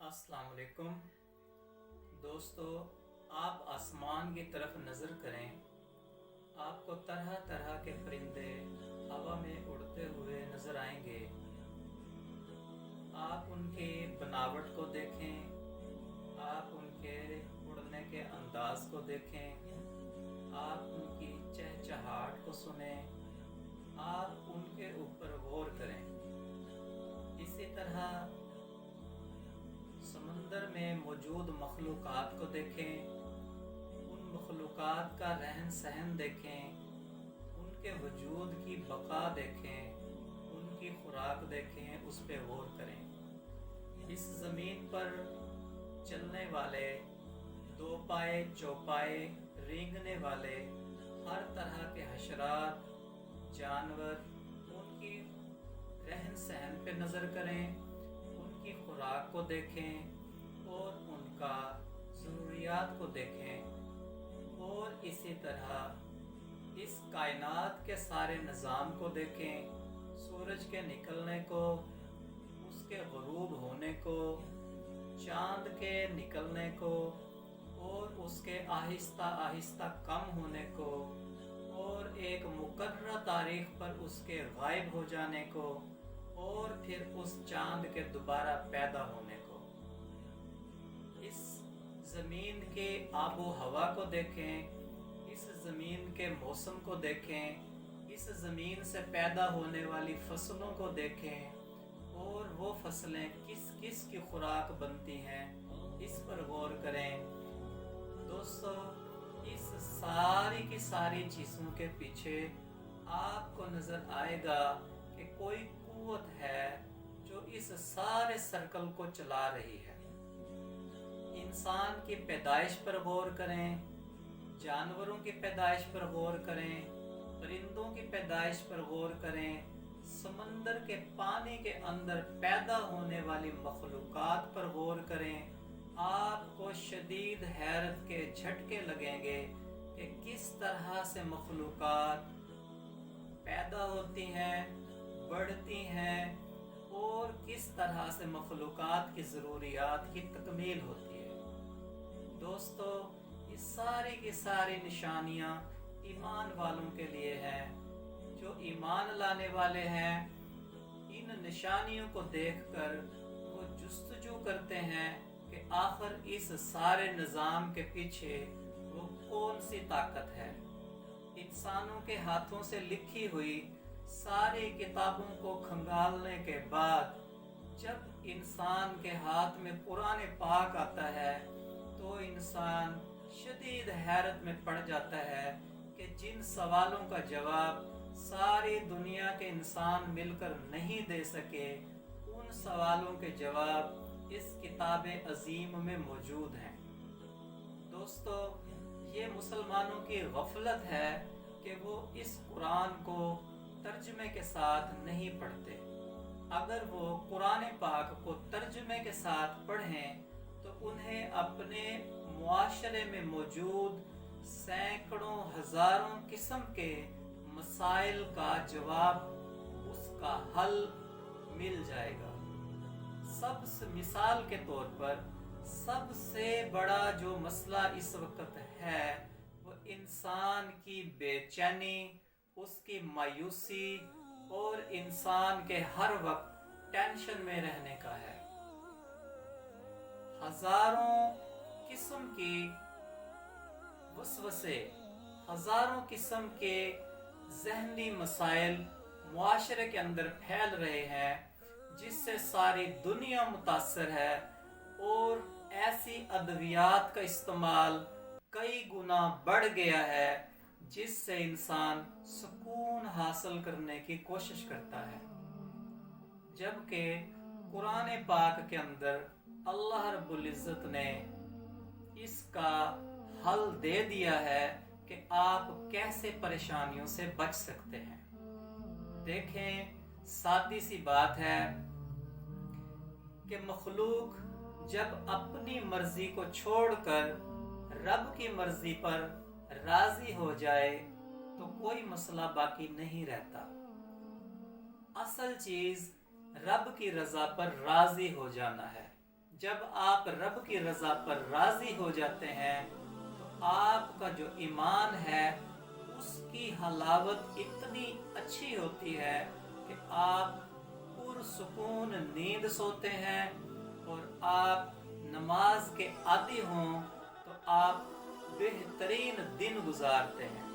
अस्सलाम वालेकुम दोस्तों, आप आसमान की तरफ नज़र करें। आपको तरह तरह के परिंदे हवा में उड़ते हुए नज़र आएंगे। आप उनकी बनावट को देखें, आप उनके उड़ने के अंदाज को देखें, आप उनकी चहचहाट को सुनें, आप उनके ऊपर गौर करें। इसी तरह समंदर में मौजूद मखलूक़ात को देखें, उन मखलूक़ात का रहन सहन देखें, उनके वजूद की बका देखें, उनकी खुराक देखें, उस पर गौर करें। इस ज़मीन पर चलने वाले दो पाए चौपाए रेंगने वाले हर तरह के हशरात जानवर, उनकी रहन सहन पे नज़र करें, उनकी खुराक को देखें और उनका ज़रूरियात को देखें। और इसी तरह इस कायनात के सारे निज़ाम को देखें, सूरज के निकलने को, उसके ग़ुरूब होने को, चाँद के निकलने को और उसके आहिस्ता आहिस्ता कम होने को, और एक मुकर्रर तारीख़ पर उसके गायब हो जाने को, और फिर उस चाँद के दोबारा पैदा होने को। इस ज़मीन के आबो हवा को देखें, इस ज़मीन के मौसम को देखें, इस ज़मीन से पैदा होने वाली फसलों को देखें, और वो फसलें किस किस की खुराक बनती हैं, इस पर गौर करें। दोस्तों, इस सारी की सारी चीज़ों के पीछे आपको नज़र आएगा कि कोई कुव्वत है जो इस सारे सर्कल को चला रही है। इंसान की पैदाइश पर गौर करें, जानवरों की पैदाइश पर गौर करें, परिंदों की पैदाइश पर गौर करें, समंदर के पानी के अंदर पैदा होने वाली मखलूक़ात पर गौर करें। आपको शदीद हैरत के झटके लगेंगे कि किस तरह से मखलूक़ात पैदा होती हैं, बढ़ती हैं, और किस तरह से मखलूक़ात की ज़रूरियात की तकमील होती है। दोस्तों, ये सारी की सारी निशानियाँ ईमान वालों के लिए हैं। जो ईमान लाने वाले हैं, इन निशानियों को देखकर वो जुस्तजू करते हैं कि आखिर इस सारे निज़ाम के पीछे वो कौन सी ताकत है। इंसानों के हाथों से लिखी हुई सारी किताबों को खंगालने के बाद जब इंसान के हाथ में कुरान पाक आता है तो इंसान शदीद हैरत में पड़ जाता है कि जिन सवालों का जवाब सारी दुनिया के इंसान मिलकर नहीं दे सके, उन सवालों के जवाब इस किताब अजीम में मौजूद हैं। दोस्तों, ये मुसलमानों की गफलत है कि वो इस कुरान को तर्जुमे के साथ नहीं पढ़ते। अगर वो कुरान पाक को तर्जुमे के साथ पढ़ें तो उन्हें अपने मुआशरे में मौजूद सैकड़ों हज़ारों किस्म के मसाइल का जवाब, उसका हल मिल जाएगा। सबसे मिसाल के तौर पर सबसे बड़ा जो मसला इस वक्त है वो इंसान की बेचैनी, उसकी मायूसी और इंसान के हर वक्त टेंशन में रहने का है। हजारों किस्म की वसवसे, हजारों किस्म के ज़हनी मसाइल मुआशरे के अंदर फैल रहे हैं, जिससे सारी दुनिया मुतासर है, और ऐसी अद्वियात का इस्तेमाल कई गुना बढ़ गया है जिससे इंसान सुकून हासिल करने की कोशिश करता है। जबकि कुरान पाक के अंदर अल्लाह रब्बुल इज़्ज़त ने इसका हल दे दिया है कि आप कैसे परेशानियों से बच सकते हैं। देखें, सादी सी बात है कि मखलूक जब अपनी मर्जी को छोड़कर रब की मर्जी पर राजी हो जाए तो कोई मसला बाकी नहीं रहता। असल चीज रब की रजा पर राजी हो जाना है। جب آپ رب کی رضا پر راضی ہو جاتے ہیں تو آپ کا جو ایمان ہے اس کی حلاوت اتنی اچھی ہوتی ہے کہ آپ پرسکون نیند سوتے ہیں، اور آپ نماز کے عادی ہوں تو آپ بہترین دن گزارتے ہیں۔